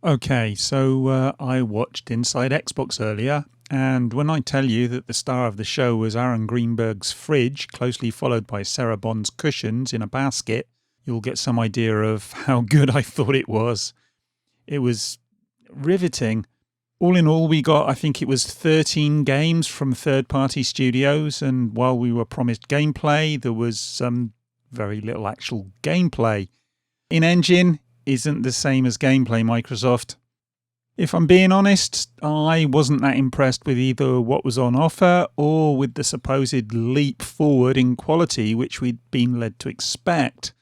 Okay, so I watched Inside Xbox earlier, and when I tell you that the star of the show was Aaron Greenberg's fridge, closely followed by Sarah Bond's cushions in a basket, you'll get some idea of how good I thought it was. It was riveting. All in all, we got, I think it was 13 games from third-party studios, and while we were promised gameplay, there was some very little actual gameplay. In-engine isn't the same as gameplay, Microsoft. If I'm being honest, I wasn't that impressed with either what was on offer or with the supposed leap forward in quality which we'd been led to expect.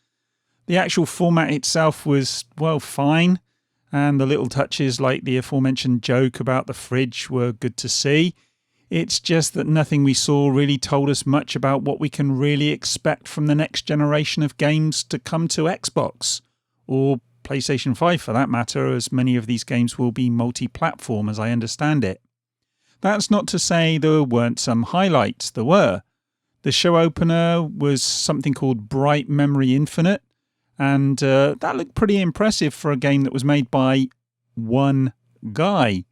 The actual format itself was, well, fine, and the little touches like the aforementioned joke about the fridge were good to see. It's just that nothing we saw really told us much about what we can really expect from the next generation of games to come to Xbox, or PlayStation 5 for that matter, as many of these games will be multi-platform as I understand it. That's not to say there weren't some highlights, there were. The show opener was something called Bright Memory Infinite, and that looked pretty impressive for a game that was made by one guy.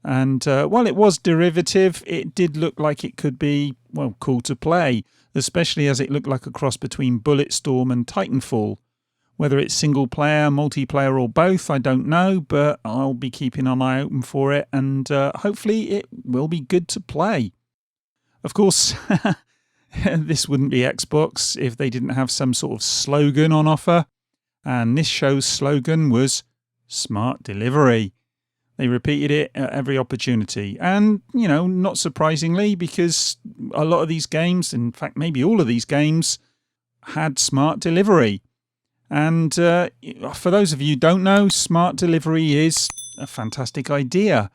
And while it was derivative, it did look like it could be, well, cool to play, especially as it looked like a cross between Bulletstorm and Titanfall. Whether it's single player, multiplayer or both, I don't know, but I'll be keeping an eye open for it and hopefully it will be good to play. Of course, this wouldn't be Xbox if they didn't have some sort of slogan on offer, and this show's slogan was Smart Delivery. They repeated it at every opportunity, and, you know, not surprisingly, because a lot of these games, in fact maybe all of these games, had Smart Delivery. And for those of you who don't know, smart delivery is a fantastic idea.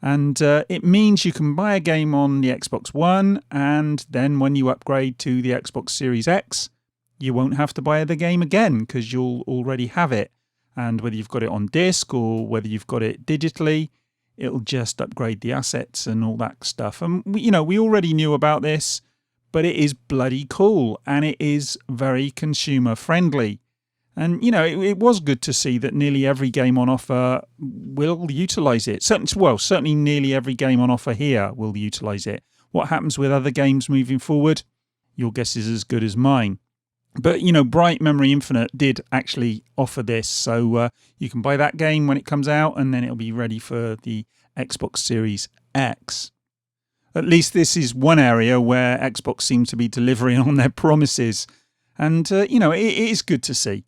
And it means you can buy a game on the Xbox One, and then when you upgrade to the Xbox Series X, you won't have to buy the game again because you'll already have it. And whether you've got it on disc or whether you've got it digitally, it'll just upgrade the assets and all that stuff. And, we already knew about this, but it is bloody cool and it is very consumer friendly. And, it was good to see that nearly every game on offer will utilise it. Certainly nearly every game on offer here will utilise it. What happens with other games moving forward? Your guess is as good as mine. But, Bright Memory Infinite did actually offer this. So you can buy that game when it comes out and then it'll be ready for the Xbox Series X. At least this is one area where Xbox seems to be delivering on their promises. And, it is good to see.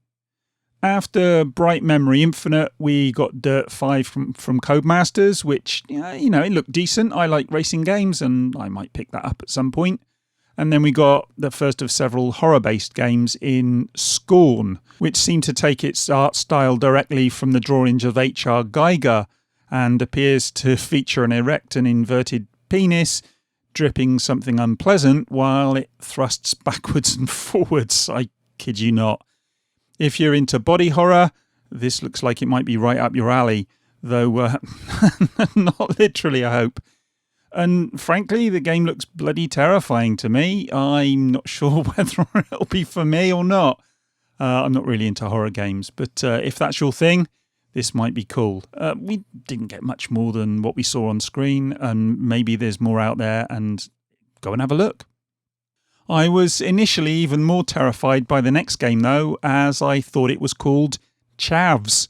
After Bright Memory Infinite, we got Dirt 5 from Codemasters, which, it looked decent. I like racing games, and I might pick that up at some point. And then we got the first of several horror-based games in Scorn, which seemed to take its art style directly from the drawings of H.R. Geiger, and appears to feature an erect and inverted penis dripping something unpleasant while it thrusts backwards and forwards. I kid you not. If you're into body horror, this looks like it might be right up your alley, though not literally, I hope. And frankly, the game looks bloody terrifying to me. I'm not sure whether it'll be for me or not. I'm not really into horror games, but if that's your thing, this might be cool. We didn't get much more than what we saw on screen, and maybe there's more out there, and go and have a look. I was initially even more terrified by the next game though, as I thought it was called Chavs.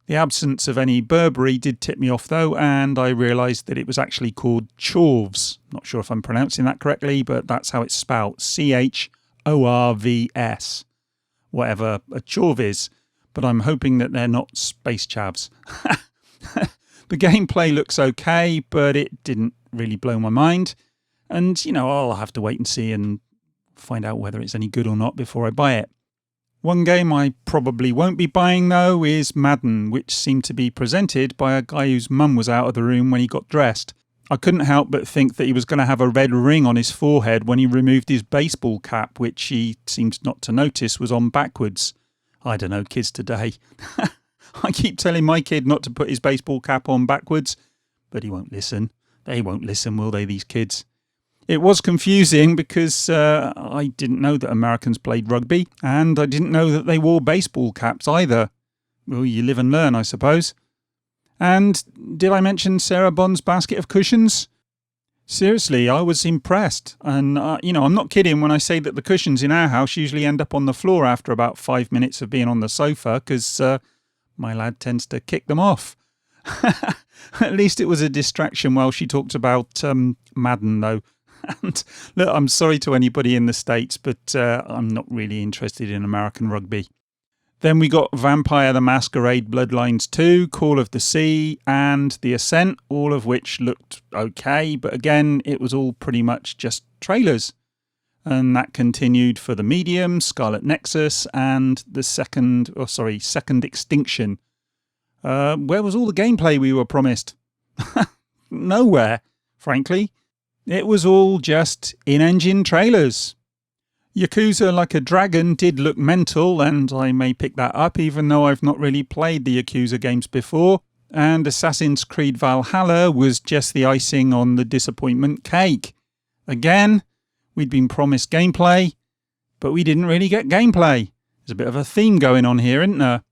The absence of any Burberry did tip me off though, and I realised that it was actually called Chores. Not sure if I'm pronouncing that correctly, but that's how it's spelled. Chorvs. Whatever a chorv is, but I'm hoping that they're not space chavs. The gameplay looks okay, but it didn't really blow my mind. And, I'll have to wait and see and find out whether it's any good or not before I buy it. One game I probably won't be buying, though, is Madden, which seemed to be presented by a guy whose mum was out of the room when he got dressed. I couldn't help but think that he was going to have a red ring on his forehead when he removed his baseball cap, which he seemed not to notice was on backwards. I don't know, kids today. I keep telling my kid not to put his baseball cap on backwards, but he won't listen. They won't listen, will they, these kids? It was confusing because I didn't know that Americans played rugby, and I didn't know that they wore baseball caps either. Well, you live and learn, I suppose. And did I mention Sarah Bond's basket of cushions? Seriously, I was impressed. And, I'm not kidding when I say that the cushions in our house usually end up on the floor after about 5 minutes of being on the sofa because my lad tends to kick them off. At least it was a distraction while she talked about Madden, though. And look, I'm sorry to anybody in the States, but I'm not really interested in American rugby. Then we got Vampire the Masquerade Bloodlines 2, Call of the Sea, and The Ascent, all of which looked okay, but again, it was all pretty much just trailers. And that continued for The Medium, Scarlet Nexus, and the Second Extinction. Where was all the gameplay we were promised? Nowhere, frankly. It was all just in-engine trailers. Yakuza Like a Dragon did look mental, and I may pick that up even though I've not really played the Yakuza games before, and Assassin's Creed Valhalla was just the icing on the disappointment cake. Again, we'd been promised gameplay, but we didn't really get gameplay. There's a bit of a theme going on here, isn't there?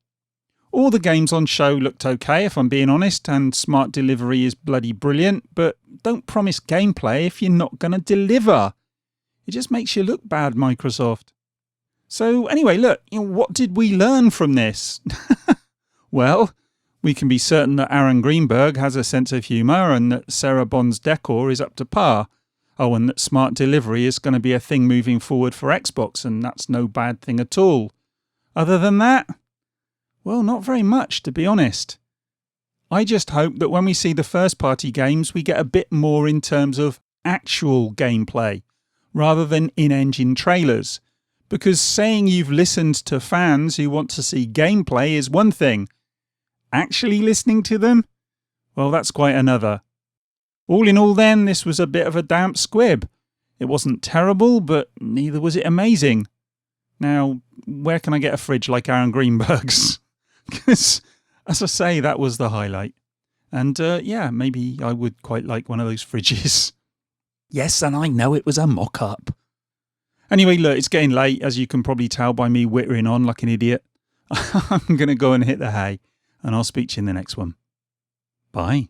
All the games on show looked okay, if I'm being honest, and Smart Delivery is bloody brilliant, but don't promise gameplay if you're not going to deliver. It just makes you look bad, Microsoft. So anyway, look, what did we learn from this? Well, we can be certain that Aaron Greenberg has a sense of humour and that Sarah Bond's decor is up to par. Oh, and that Smart Delivery is going to be a thing moving forward for Xbox, and that's no bad thing at all. Other than that, well, not very much, to be honest. I just hope that when we see the first-party games, we get a bit more in terms of actual gameplay, rather than in-engine trailers. Because saying you've listened to fans who want to see gameplay is one thing. Actually listening to them? Well, that's quite another. All in all then, this was a bit of a damp squib. It wasn't terrible, but neither was it amazing. Now, where can I get a fridge like Aaron Greenberg's? Because, as I say, that was the highlight. And maybe I would quite like one of those fridges. Yes, and I know it was a mock-up. Anyway, look, it's getting late, as you can probably tell by me whittering on like an idiot. I'm going to go and hit the hay, and I'll speak to you in the next one. Bye.